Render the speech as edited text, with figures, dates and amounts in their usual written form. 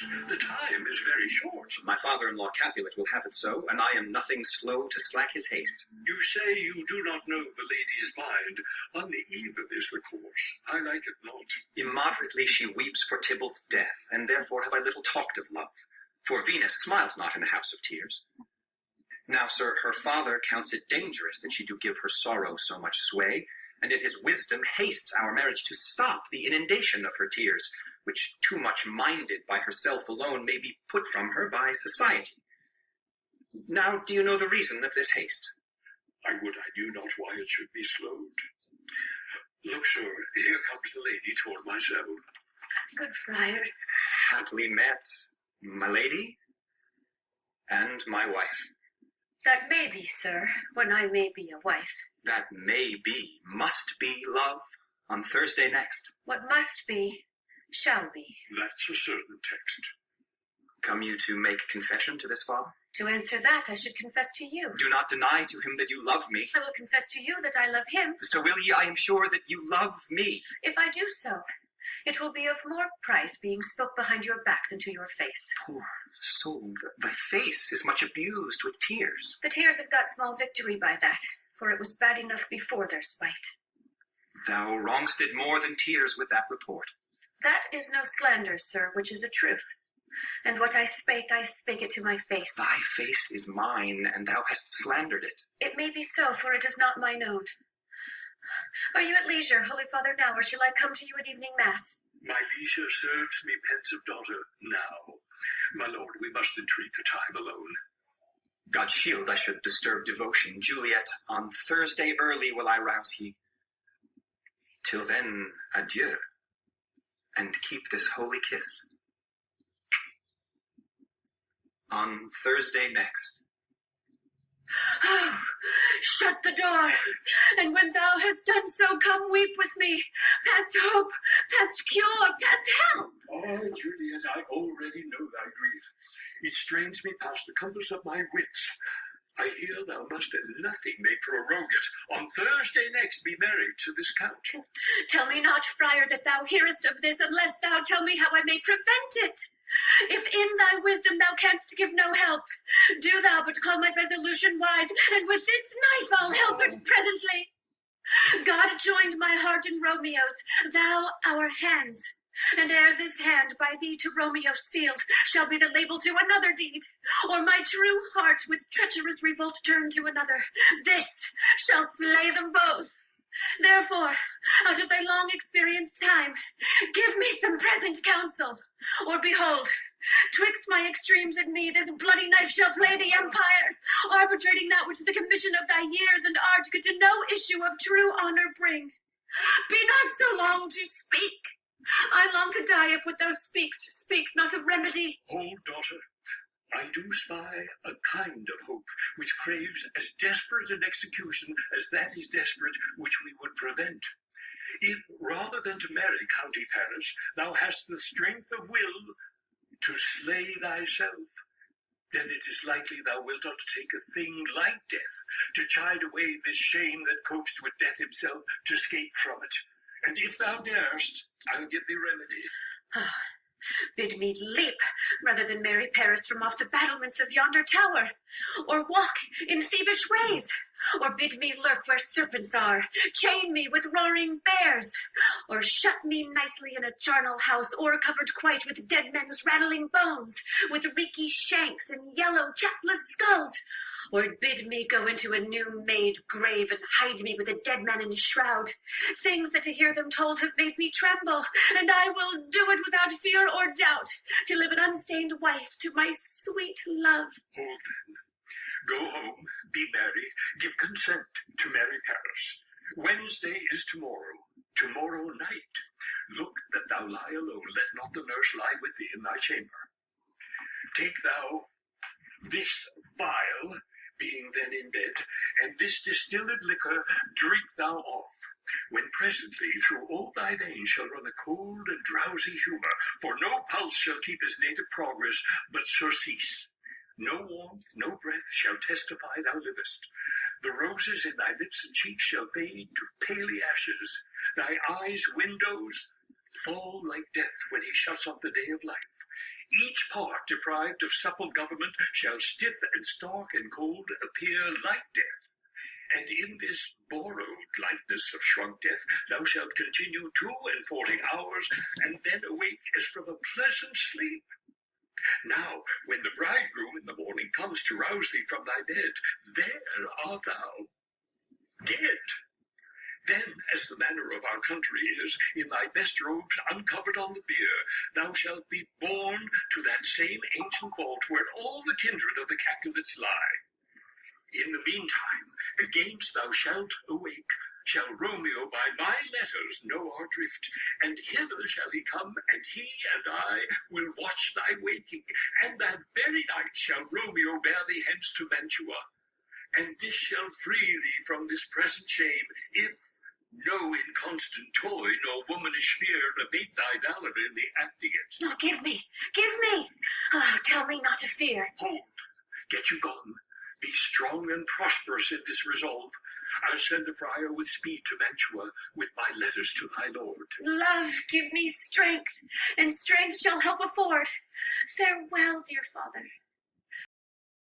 The time is very short. My father-in-law Capulet will have it so, and I am nothing slow to slack his haste. You say you do not know the lady's mind. Uneven is the course. I like it not. Immoderately she weeps for Tybalt's death, and therefore have I little talked of love. For Venus smiles not in a house of tears. Now, sir, her father counts it dangerous that she do give her sorrow so much sway, and in his wisdom hastes our marriage to stop the inundation of her tears, which too much minded by herself alone may be put from her by society. Now, do you know the reason of this haste? I would I knew not why it should be slowed. Look, sir, here comes the lady toward my cell. Good friar. Happily met, my lady, and my wife. That may be, sir, when I may be a wife. That may be, must be, love, on Thursday next. What must be, shall be. That's a certain text. Come you to make confession to this father? To answer that, I should confess to you. Do not deny to him that you love me. I will confess to you that I love him. So will ye, I am sure, that you love me. If I do so, it will be of more price being spoke behind your back than to your face. Poor soul, thy face is much abused with tears. The tears have got small victory by that, for it was bad enough before their spite. Thou wrongstest more than tears with that report. That is no slander, sir, which is a truth. And what I spake it to my face. Thy face is mine, and thou hast slandered it. It may be so, for it is not mine own. Are you at leisure, Holy Father, now, or shall I come to you at evening mass? My leisure serves me, pensive daughter, now. My lord, we must entreat the time alone. God shield I should disturb devotion. Juliet, on Thursday early will I rouse ye. Till then, adieu, and keep this holy kiss. On Thursday next. Oh, shut the door, and when thou hast done so, come weep with me, past hope, past cure, past help. Oh, Juliet, I already know thy grief. It strains me past the compass of my wits. I hear thou must at nothing make prorogue it. On Thursday next be married to this count. Tell me not, friar, that thou hearest of this, unless thou tell me how I may prevent it. If in thy wisdom thou canst give no help, do thou but call my resolution wise, and with this knife I'll help it presently. God joined my heart in Romeo's, thou our hands. And ere this hand by thee to Romeo sealed shall be the label to another deed, or my true heart with treacherous revolt turn to another, this shall slay them both. Therefore, out of thy long experienced time, give me some present counsel, or behold, twixt my extremes and me this bloody knife shall play the empire, arbitrating that which the commission of thy years and art could to no issue of true honor bring. Be not so long to speak. I long to die if what thou speakst speak not of remedy. Hold, daughter. I do spy a kind of hope which craves as desperate an execution as that is desperate which we would prevent. If, rather than to marry County Paris, thou hast the strength of will to slay thyself, then it is likely thou wilt undertake a thing like death, to chide away this shame that copes with death himself, to escape from it. And if thou darest, I'll give thee remedy. Bid me leap, rather than marry Paris from off the battlements of yonder tower, or walk in thievish ways, or bid me lurk where serpents are, chain me with roaring bears, or shut me nightly in a charnel house, or covered quite with dead men's rattling bones, with reeky shanks and yellow chapless skulls, or bid me go into a new-made grave and hide me with a dead man in a shroud. Things that to hear them told have made me tremble, and I will do it without fear or doubt, to live an unstained wife to my sweet love. Hold then. Go home, be merry, give consent to marry Paris. Wednesday is tomorrow night. Look that thou lie alone, let not the nurse lie with thee in thy chamber. Take thou this phial, being then in bed, and this distilled liquor drink thou off, when presently through all thy veins shall run a cold and drowsy humour, for no pulse shall keep his native progress, but surcease. No warmth, no breath shall testify thou livest. The roses in thy lips and cheeks shall fade to paly ashes, thy eyes windows, fall like death when he shuts up the day of life. Each part deprived of supple government shall stiff and stark and cold appear like death. And in this borrowed likeness of shrunk death thou shalt continue 42 hours, and then awake as from a pleasant sleep. Now, when the bridegroom in the morning comes to rouse thee from thy bed, there art thou, dead. Then, as the manner of our country is, in thy best robes uncovered on the bier, thou shalt be borne to that same ancient vault where all the kindred of the Capulets lie. In the meantime, against thou shalt awake, shall Romeo by my letters know our drift, and hither shall he come, and he and I will watch thy waking, and that very night shall Romeo bear thee hence to Mantua. And this shall free thee from this present shame, if no inconstant toy nor womanish fear abate thy valor in the acting it. Oh, give me! Oh, tell me not to fear. Hold, get you gone. Be strong and prosperous in this resolve. I'll send a friar with speed to Mantua, with my letters to thy lord. Love, give me strength, and strength shall help afford. Farewell, dear father.